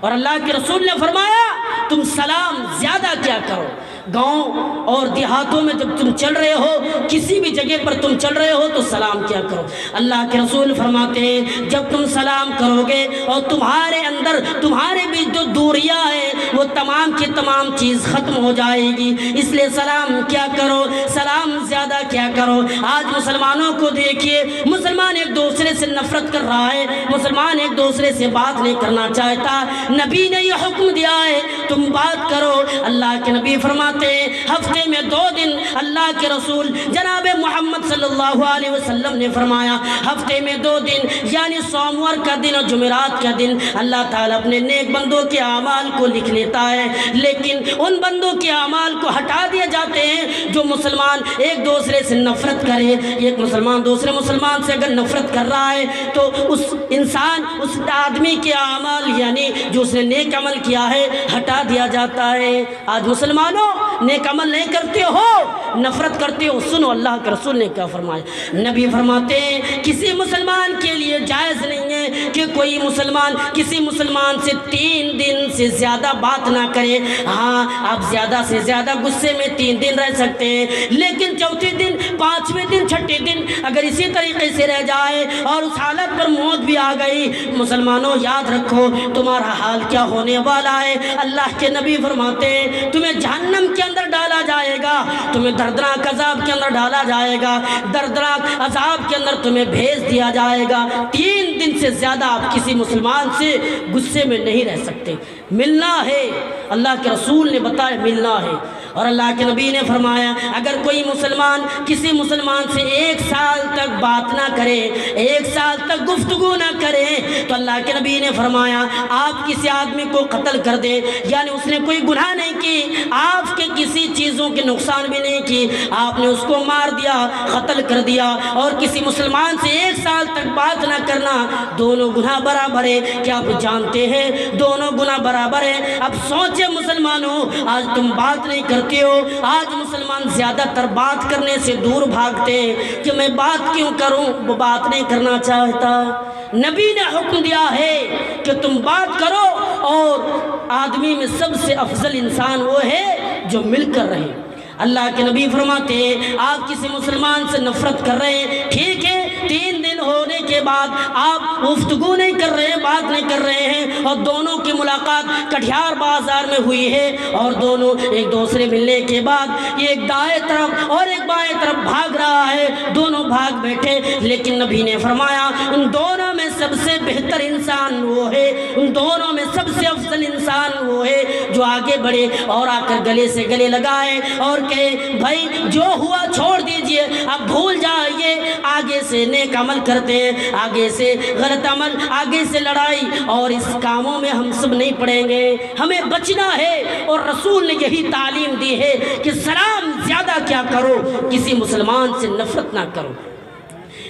اور اللہ کے رسول نے فرمایا تم سلام زیادہ کیا کرو۔ گاؤں اور دیہاتوں میں جب تم چل رہے ہو، کسی بھی جگہ پر تم چل رہے ہو تو سلام کیا کرو۔ اللہ کے رسول فرماتے ہیں جب تم سلام کرو گے اور تمہارے اندر تمہارے بیچ جو دوریاں ہیں وہ تمام کی تمام چیز ختم ہو جائے گی۔ اس لیے سلام کیا کرو، سلام زیادہ کیا کرو۔ آج مسلمانوں کو دیکھیے، مسلمان ایک دوسرے سے نفرت کر رہا ہے، مسلمان ایک دوسرے سے بات نہیں کرنا چاہتا۔ نبی نے یہ حکم دیا ہے تم بات کرو۔ اللہ کے نبی فرماتے ہفتے میں 2 دن، اللہ کے رسول جناب محمد صلی اللہ علیہ وسلم نے فرمایا ہفتے میں 2 دن یعنی سوموار کا دن اور جمعرات کا دن اللہ تعالیٰ اپنے نیک بندوں کے اعمال کو لکھ لیتا ہے، لیکن ان بندوں کے اعمال کو ہٹا دیے جاتے ہیں جو مسلمان ایک دوسرے سے نفرت کرے۔ ایک مسلمان دوسرے مسلمان سے اگر نفرت کر رہا ہے تو اس انسان اس آدمی کے اعمال یعنی جو اس نے نیک عمل کیا ہے ہٹا دیا جاتا ہے۔ آج مسلمانوں نیک عمل نہیں کرتے ہو، نفرت کرتے ہو۔ سنو اللہ کے رسول نے کیا فرمایا۔ نبی فرماتے ہیں کسی مسلمان کے لیے جائز نہیں ہے کہ کوئی مسلمان کسی مسلمان سے 3 دن سے زیادہ بات نہ کرے۔ ہاں آپ زیادہ سے زیادہ غصے میں 3 دن رہ سکتے ہیں، لیکن چوتھے دن، 5ویں دن، 6ٹھے دن اگر اسی طریقے سے رہ جائے اور اس حالت پر موت بھی آ گئی، مسلمانوں یاد رکھو تمہارا حال کیا ہونے والا ہے۔ اللہ کے نبی فرماتے ہیں تمہیں جہنم کے اندر ڈالا جائے گا، تمہیں دردناک عذاب کے اندر ڈالا جائے گا، دردناک عذاب کے اندر تمہیں بھیج دیا جائے گا۔ 3 دن سے زیادہ آپ کسی مسلمان سے غصے میں نہیں رہ سکتے۔ ملنا ہے، اللہ کے رسول نے بتایا ملنا ہے۔ اور اللہ کے نبی نے فرمایا اگر کوئی مسلمان کسی مسلمان سے 1 سال تک بات نہ کرے، 1 سال تک گفتگو نہ کرے، تو اللہ کے نبی نے فرمایا آپ کسی آدمی کو قتل کر دے، یعنی اس نے کوئی گناہ نہیں کی، آپ کے کسی چیزوں کے نقصان بھی نہیں کی، آپ نے اس کو مار دیا، قتل کر دیا، اور کسی مسلمان سے 1 سال تک بات نہ کرنا، دونوں گناہ برابر ہے۔ کیا آپ جانتے ہیں دونوں گناہ برابر ہے؟ اب سوچے مسلمانوں، آج تم بات نہیں کرتے ہو، آج مسلمان زیادہ تر بات کرنے سے دور بھاگتے ہیں کہ میں بات کیوں کروں، وہ بات نہیں کرنا چاہتا۔ نبی نے حکم دیا ہے کہ تم بات کرو، اور آدمی میں سب سے افضل انسان وہ ہے جو مل کر رہے۔ اللہ کے نبی فرماتے ہیں آپ کسی مسلمان سے نفرت کر رہے ہیں، ٹھیک ہے، 3 دن ہونے کے بعد آپ گفتگو نہیں کر رہے ہیں، بات نہیں کر رہے ہیں، اور دونوں کی ملاقات کٹھیار بازار میں ہوئی ہے، اور دونوں ایک دوسرے ملنے کے بعد ایک دائیں طرف اور ایک بائیں طرف بھاگ رہا ہے، دونوں بھاگ بیٹھے، لیکن نبی نے فرمایا ان دونوں میں سب سے بہتر انسان وہ ہے، ان دونوں میں سب سے افضل انسان وہ ہے جو آگے بڑھے اور آ کر گلے سے گلے لگائے اور کہے بھائی جو ہوا چھوڑ دیجئے، اب بھول جائیے، آگے سے نیک عمل کرتے ہیں، آگے سے غلط عمل، آگے سے لڑائی اور اس کاموں میں ہم سب نہیں پڑیں گے، ہمیں بچنا ہے۔ اور رسول نے یہی تعلیم دی ہے کہ سلام زیادہ کیا کرو، کسی مسلمان سے نفرت نہ کرو،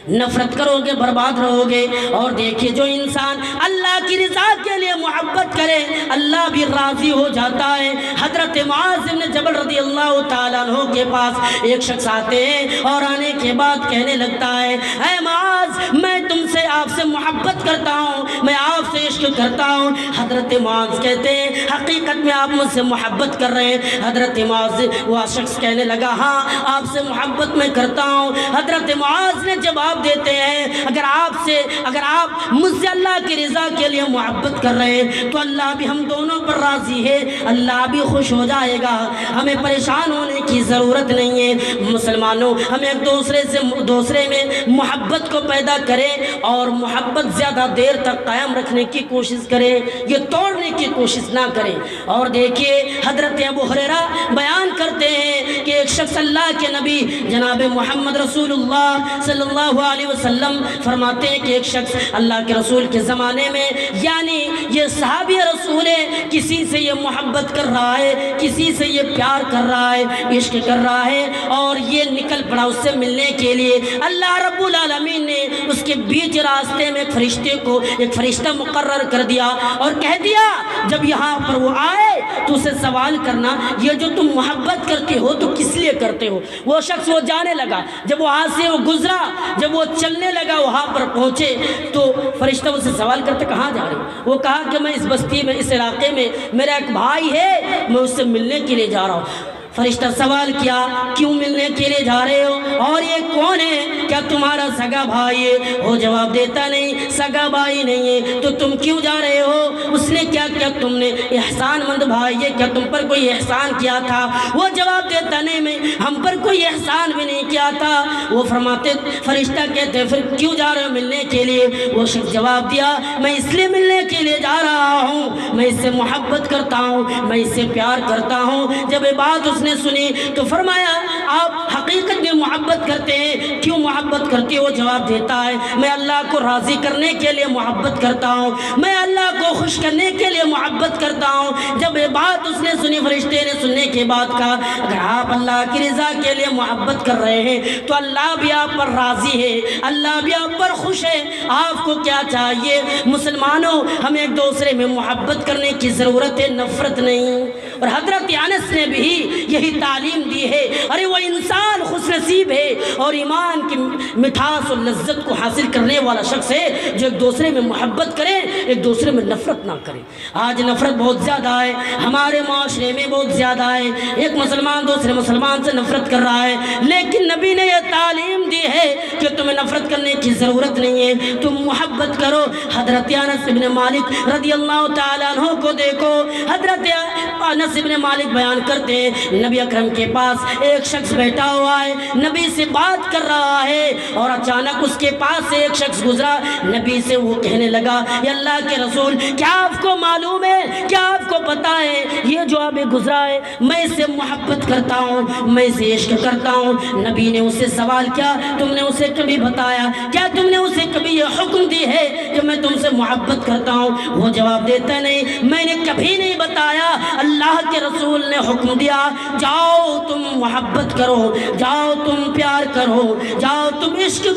نفرت کرو گے برباد رہو گے۔ اور دیکھیے جو انسان اللہ کی رضا کے لیے محبت کرے اللہ بھی راضی ہو جاتا ہے۔ حضرت معاذ بن جبل رضی اللہ تعالیٰ عنہ کے پاس ایک شخص آتے ہیں اور آنے کے بعد کہنے لگتا ہے اے معاذ میں تم سے آپ سے محبت کرتا ہوں، میں آپ سے عشق کرتا ہوں۔ حضرت معاذ کہتے ہیں حقیقت میں آپ مجھ سے محبت کر رہے ہیں؟ حضرت معاذ وہ شخص کہنے لگا ہاں آپ سے محبت میں کرتا ہوں۔ حضرت معاذ نے جواب دیتے ہیں اگر آپ مجھ سے اللہ کی رضا کے لیے محبت کر رہے ہیں تو اللہ بھی ہم دونوں پر راضی ہے، اللہ بھی خوش ہو جائے گا، ہمیں پریشان ہونے کی ضرورت نہیں ہے۔ مسلمانوں ہمیں ایک دوسرے میں محبت کو پیدا کریں اور محبت زیادہ دیر تک قائم رکھنے کی کوشش کریں، یہ توڑنے کی کوشش نہ کریں۔ اور دیکھیے حضرت ابو ہریرہ بیان کرتے ہیں کہ ایک شخص اللہ کے نبی جناب محمد رسول اللہ صلی اللہ علیہ وسلم فرماتے ہیں کہ ایک شخص اللہ کے رسول کے زمانے میں، یعنی یہ صحابی رسول ہے، کسی سے یہ محبت کر رہا ہے، کسی سے یہ پیار کر رہا ہے، عشق کر رہا ہے، اور یہ نکل پڑا اس سے ملنے کے لیے۔ اللہ رب العالمین نے اس کے بیچ راستے میں ایک فرشتہ مقرر کر دیا اور کہہ دیا جب یہاں پر وہ آئے تو اسے سوال کرنا یہ جو تم محبت کرتے ہو تو کس لیے کرتے ہو۔ وہ شخص وہ جانے لگا، جب وہاں سے وہ گزرا، جب وہ چلنے لگا وہاں پر پہنچے تو فرشتہ اس سے سوال کرتے کہاں جا رہے ہو؟ وہ کہا کہ میں اس بستی میں، اس علاقے میں میرا ایک بھائی ہے، میں اس سے ملنے کے لیے جا رہا ہوں۔ فرشتہ سوال کیا کیوں ملنے کے لیے جا رہے ہو اور یہ کون ہے؟ کیا تمہارا سگا بھائی ہے؟ وہ جواب دیتا نہیں سگا بھائی نہیں ہے۔ تو تم کیوں جا رہے ہو؟ اس نے کیا تم نے احسان مند بھائی ہے، کیا تم پر کوئی احسان کیا تھا؟ وہ جواب دیتا نہیں میں ہم پر کوئی احسان بھی نہیں کیا تھا۔ وہ فرماتے فرشتہ کہتے پھر کیوں جا رہے ہو ملنے کے لیے؟ وہ شخص جواب دیا میں اس لیے ملنے کے لیے جا رہا ہوں، میں اس سے محبت کرتا ہوں، میں اس سے پیار کرتا ہوں۔ جب یہ بات اس نے سنی تو فرمایا آپ حقیقت میں محبت کرتے ہیں، کیوں محبت کرتے ہو؟ جواب دیتا ہے میں اللہ کو راضی کرنے کے لیے محبت کرتا ہوں، میں اللہ کو خوش کرنے کے لیے محبت کرتا ہوں۔ جب یہ بات اس نے سنی، فرشتے نے سننے کے بعد کہا اگر آپ اللہ کی رضا کے لیے محبت کر رہے ہیں تو اللہ بھی آپ پر راضی ہے، اللہ بھی آپ پر خوش ہے۔ آپ کو کیا چاہیے؟ مسلمانوں ہمیں ایک دوسرے میں محبت کرنے کی ضرورت ہے، نفرت نہیں۔ اور حضرت انس نے بھی یہی تعلیم دی ہے، ارے وہ انسان خوش نصیب ہے اور ایمان کی مٹھاس اور لذت کو حاصل کرنے والا شخص ہے جو ایک دوسرے میں محبت کرے، ایک دوسرے میں نفرت نہ کرے۔ آج نفرت بہت زیادہ ہے، ہمارے معاشرے میں بہت زیادہ ہے، ایک مسلمان دوسرے مسلمان سے نفرت کر رہا ہے، لیکن نبی نے یہ تعلیم دی ہے کہ تمہیں نفرت کرنے کی ضرورت نہیں ہے، تم محبت کرو۔ حضرت انس بن مالک رضی اللہ تعالیٰ عنہ کو دیکھو، حضرت انس بن مالک بیان کرتے ہیں نبی اکرم کے پاس ایک شخص بیٹھا ہوا ہے، نبی سے بات کر رہا ہے، اور اچانک اس کے پاس سے ایک شخص گزرا، نبی سے وہ کہنے لگا یا اللہ کے رسول کیا آپ کو معلوم ہے، کیا آپ کو پتا ہے یہ جو ابھی گزرا ہے میں اس سے محبت کرتا ہوں، میں اسے عشق کرتا ہوں۔ نبی نے اس سے سوال کیا تم نے اسے کبھی بتایا، کیا تم نے اسے کبھی یہ حکم دی ہے کہ میں تم سے محبت کرتا ہوں؟ وہ جواب دیتا نہیں میں نے کبھی نہیں بتایا، اللہ کے رسول نے حکم دیا جاؤ تم محبت کرو، جاؤ تم پیار کرو، جاؤ تم عشق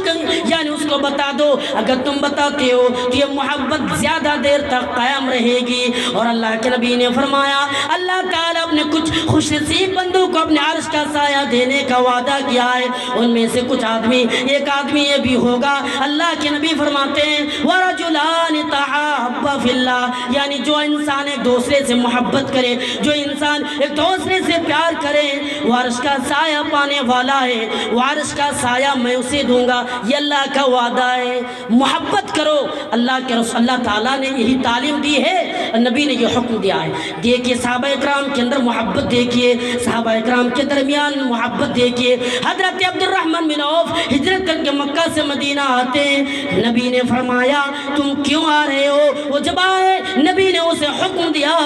یعنی اس کو بتا دو، اگر تم بتاتے ہو تو یہ محبت زیادہ دیر تک قائم رہے گی۔ اور اللہ کے نبی نے فرمایا اللہ تعالیٰ اپنے کچھ خوش نصیب بندوں کو اپنے عرش کا سایہ دینے کا وعدہ کیا ہے، ان میں سے کچھ آدمی، ایک آدمی یہ بھی ہوگا، اللہ کے نبی فرماتے ہیں وَرَجُلَانِ تَحَابَّا فِي اللَّهِ، یعنی جو انسان ایک دوسرے سے محبت کرے، جو انسان ایک دوسرے سے پیار کرے وہ عرش کا سایہ پانے والا ہے، وہ عرش کا سایہ میں اسے دوں گا، یہ اللہ کا وعدہ ہے۔ محبت کرو، اللہ کے رسول اللہ تعالیٰ نے یہی تعلیم دی ہے، نبی نے یہ حکم دیا ہے۔ دیکھیے صحابہ اکرام کے اندر محبت دیکھیے، صحابہ اکرام کے درمیان محبت دیکھیے۔ حضرت عبد الرحمن بن عوف ہجرت کر کے مکہ سے مدینہ آتے ہیں، نبی نے فرمایا تم کیوں آ رہے ہو؟ وہ جب آئے نبی نے اسے حکم دیا،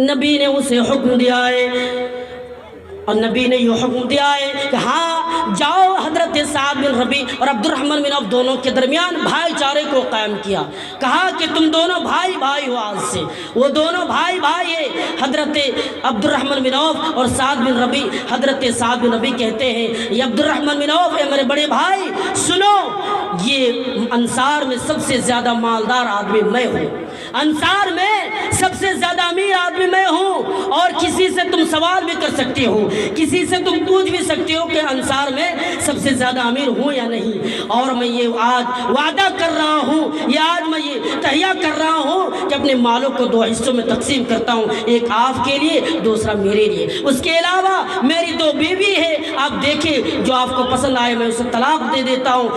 نبی نے اسے حکم دیا ہے، اور نبی نے یہ حکم دیا ہے کہ ہاں جاؤ۔ حضرت سعد بن ربیع اور عبد الرحمن بن عوف دونوں کے درمیان بھائی چارے کو قائم کیا، کہا کہ تم دونوں بھائی بھائی ہو آج سے، وہ دونوں بھائی بھائی ہیں۔ حضرت عبد الرحمن بن عوف اور سعد بن ربیع، حضرت سعد بن ربیع کہتے ہیں یہ عبد الرحمن بن عوف ہے میرے بڑے بھائی، سنو یہ انصار میں سب سے زیادہ مالدار آدمی میں ہوں، انصار میں سب سے زیادہ امیر آدمی میں ہوں، اور کسی سے تم سوال بھی کر سکتے ہو، کسی سے تم پوچھ بھی سکتے ہو کہ انصار میں سب سے زیادہ امیر ہوں یا نہیں، اور میں یہ آج وعدہ کر رہا ہوں، یہ آج میں یہ تہیہ کر رہا ہوں کہ اپنے مالوں کو دو حصوں میں تقسیم کرتا ہوں، ایک آپ کے لیے دوسرا میرے لیے، اس کے علاوہ میری دو بیوی ہے، آپ دیکھیں جو آپ کو پسند آئے میں اسے طلاق دے دیتا ہوں،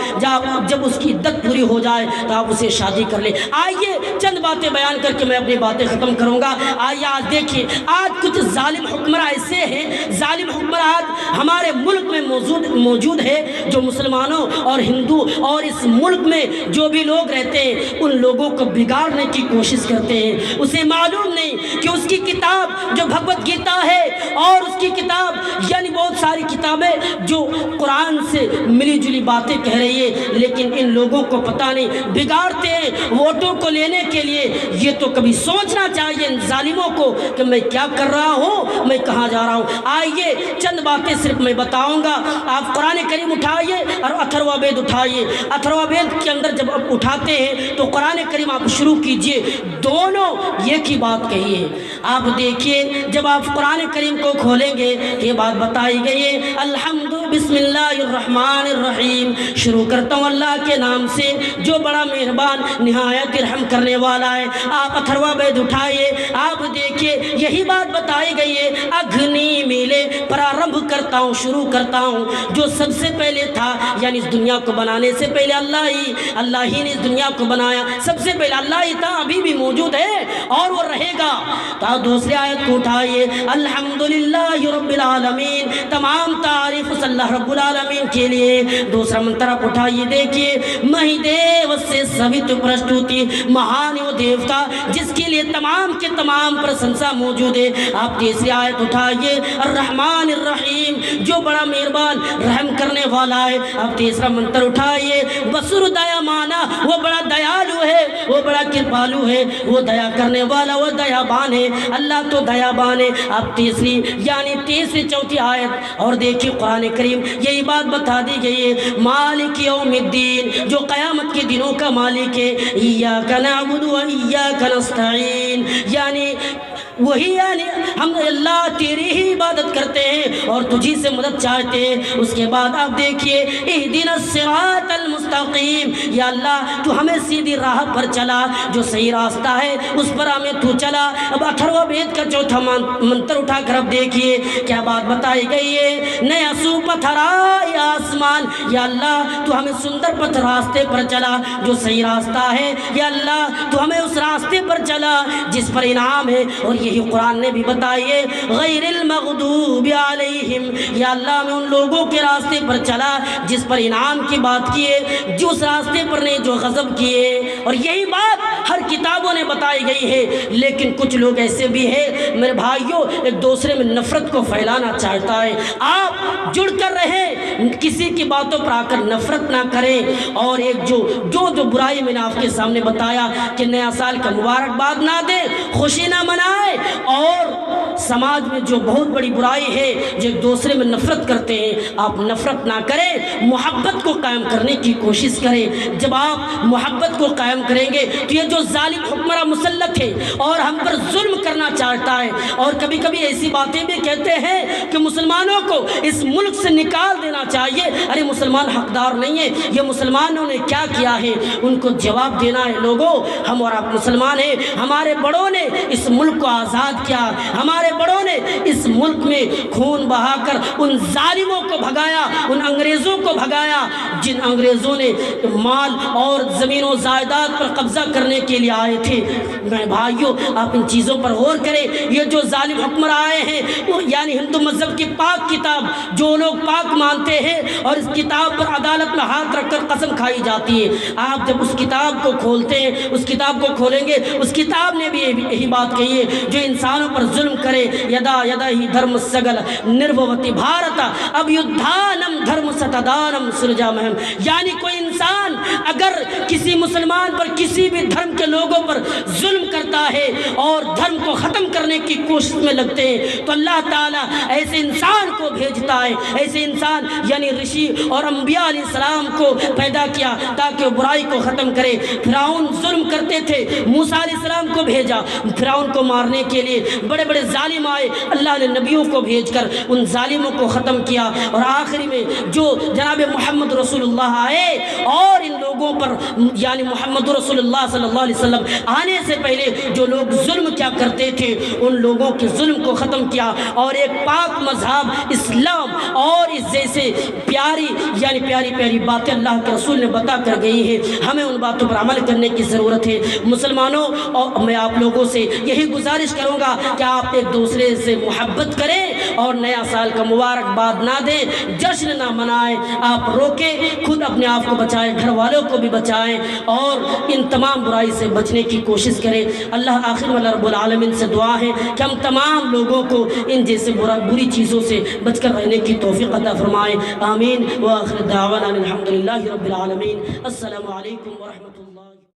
جب اس کی عدت پوری ہو جائے تو آپ اسے شادی کر لیں۔ آئیے چند باتیں بیان کر کے میں اپنی باتیں ختم کروں گا۔ آئیے آج دیکھیں آج کچھ ظالم حکمراں ایسے ہیں، ظالم حکمراں آج ہمارے ملک میں موجود ہے جو مسلمانوں اور ہندو اور اس ملک میں جو بھی لوگ رہتے ہیں ان لوگوں کو بگاڑنے کی کوشش کرتے ہیں۔ اسے معلوم نہیں کہ اس کی کتاب جو بھگوت گیتا ہے اور اس کی کتاب یعنی بہت ساری کتابیں جو قرآن سے ملی جلی باتیں کہہ رہی ہے، لیکن ان لوگوں کو پتہ نہیں بگاڑتے ہیں ووٹوں کو لینے کے لیے۔ یہ تو کبھی سوچنا چاہیے ان ظالموں کو کہ میں کیا کر رہا ہوں، میں کہاں جا رہا ہوں۔ آئیے چند باتیں صرف میں بتاؤں گا۔ آپ قرآن کریم اٹھائیے اور اتھروا وید اٹھائیے، اتھروا وید کے اندر جب آپ اٹھاتے ہیں تو قرآن کریم آپ شروع کیجئے، دونوں ایک ہی بات کہی ہے۔ آپ دیکھیے جب آپ قرآن کریم کو کھولیں گے یہ بات بتائی گئی ہے الحمد بسم اللہ الرحمن الرحیم، شروع کرتا ہوں اللہ کے نام سے جو بڑا مہربان نہایت رحم کرنے والا ہے۔ آپ اتھروا وید اٹھائیے، آپ دیکھیے یہی بات بتائی گئی ہے اگنی میلے پرارمبھ کرتا ہوں، شروع کرتا ہوں جو سب سے پہلے تھا، یعنی اس دنیا کو بنانے سے پہلے اللہ ہی نے اس دنیا کو بنایا، سب سے پہلے اللہ ہی تھا، ابھی بھی موجود ہے اور وہ رہے گا۔ تو دوسری آیت کو اٹھائیے الحمدللہ رب العالمین، تمام تعریف اس اللہ رب العالمین کے لیے۔ دوسرا منتر آپ اٹھائیے، دیکھیے مہی دیو سے سوت پرستوتی، مہان وہ دیوتا جس کے لیے تمام کے تمام پرشنسا موجود ہے۔ آپ تیسری آیت اٹھائیے الرحمن الرحیم، جو بڑا مہربان رحم کرنے والا ہے۔ آپ تیسرا منتر اٹھائیے بسر دیا مانا، وہ بڑا دیالو ہے، وہ بڑا کرپالو ہے، وہ دیا کرنے والا، وہ دیابان ہے، اللہ تو دیابان ہے۔ آپ تیسری یعنی تیسری چوتھی آیت اور دیکھیے قرآن کریم یہی بات بتا دی گئی ہے مالک یوم الدین، جو قیامت کے دنوں کا مالک ہے، ایاک نعبد و ایاک نستعین، یعنی وہی یعنی ہم اللہ تیری ہی عبادت کرتے ہیں اور تجھی سے مدد چاہتے ہیں۔ اس کے بعد آپ دیکھیے اہدنا الصراط المستقیم، مستقیم، یا اللہ تو ہمیں سیدھی راہ پر چلا، جو صحیح راستہ ہے اس پر ہمیں تو چلا۔ اب اتھروا وید کا چوتھا منتر اٹھا کر اب دیکھیے کیا بات بتائی گئی ہے۔ نیا سو پتھرا یا آسمان، یا اللہ تو ہمیں سندر پتھ راستے پر چلا جو صحیح راستہ ہے، یا اللہ تو ہمیں اس راستے پر چلا جس پر انعام ہے، اور یہی قرآن نے بھی بتائیے غیر المغضوب علیہم، یا اللہ میں ان لوگوں کے راستے پر چلا جس پر انعام کی بات کیے، جو اس راستے پر نہیں جو غضب کیے۔ اور یہی بات ہر کتابوں نے بتائی گئی ہے، لیکن کچھ لوگ ایسے بھی ہیں میرے بھائیوں ایک دوسرے میں نفرت کو پھیلانا چاہتا ہے۔ آپ جڑ کر رہیں، کسی کی باتوں پر آ کر نفرت نہ کریں، اور ایک جو برائی میں نے آپ کے سامنے بتایا کہ نیا سال کا مبارکباد نہ دیں، خوشی نہ منائے، اور سماج میں جو بہت بڑی برائی ہے جو ایک دوسرے میں نفرت کرتے ہیں، آپ نفرت نہ کریں، محبت کو قائم کرنے کی کوشش کریں۔ جب آپ محبت کو قائم کریں گے تو یہ جو ظالم حکمراں مسلط ہے اور ہم پر ظلم کرنا چاہتا ہے، اور کبھی کبھی ایسی باتیں بھی کہتے ہیں کہ مسلمانوں کو اس ملک سے نکال دینا چاہیے، ارے مسلمان حقدار نہیں ہے، یہ مسلمانوں نے کیا کیا ہے ان کو جواب دینا ہے۔ لوگوں ہم اور آپ مسلمان ہیں، ہمارے بڑوں نے اس ملک کو آزاد کیا، ہمارے بڑوں نے اس ملک میں خون بہا کر ان ظالموں کو بھگایا، ان انگریزوں کو بھگایا جن انگریزوں نے مال اور زمین و جائیداد پر قبضہ کرنے کے لیے آئے تھے۔ میں بھائیوں آپ ان چیزوں پر غور کریں، یہ جو ظالم حکمراں آئے ہیں وہ یعنی ہندو مذہب کی پاک کتاب جو لوگ پاک مانتے ہیں اور اس کتاب پر عدالت میں ہاتھ رکھ کر قسم کھائی جاتی ہے، آپ جب اس کتاب کو کھولتے ہیں، اس کتاب کو کھولیں گے، اس کتاب نے بھی یہی بات کہی ہے جو انسانوں پر ظلم کرے یدا یدا ہی دھرم سگل نربھوتی بھارت ابھیدھانم دھرم ستدانم سرجامہم، یعنی کوئی انسان اگر کسی مسلمان پر کسی بھی دھرم کے لوگوں پر ظلم کرتا ہے اور دھرم کو ختم کرنے کی کوشش میں لگتے ہیں تو اللہ تعالیٰ ایسے انسان کو بھیجتا ہے، ایسے انسان یعنی رشی اور انبیاء علیہ السلام کو پیدا کیا تاکہ وہ برائی کو ختم کرے۔ فرعون ظلم کرتے تھے، موسیٰ علیہ السلام کو بھیجا فرعون کو مارنے کے لیے، بڑے بڑے ظالم آئے، اللہ نے نبیوں کو بھیج کر ان ظالموں کو ختم کیا، اور آخری میں جو جناب محمد رسول اللہ آئے اور ان لوگوں پر یعنی محمد رسول اللہ صلی اللہ علیہ وسلم آنے سے پہلے جو لوگ ظلم کیا کرتے تھے ان لوگوں کے ظلم کو ختم کیا، اور ایک پاک مذہب اسلام اور اس جیسے پیاری یعنی پیاری پیاری باتیں اللہ کے رسول نے بتا کر گئی ہے، ہمیں ان باتوں پر عمل کرنے کی ضرورت ہے۔ مسلمانوں اور میں آپ لوگوں سے یہی گزارش کروں گا کہ آپ ایک دوسرے سے محبت کریں اور نیا سال کا مبارکباد نہ دیں، جشن نہ منائیں، آپ روکیں، خود اپنے آپ کو بچائیں، گھر والوں کو بھی بچائیں، اور ان تمام برائی سے بچنے کی کوشش کریں۔ اللہ آخر والا رب العالمین سے دعا ہے کہ ہم تمام لوگوں کو ان جیسے بری چیزوں سے بچ کر رہنے کی توفیق عطا فرمائے، آمین۔ وآخر دعوانا الحمدللہ رب العالمین۔ السلام علیکم ورحمۃ اللہ۔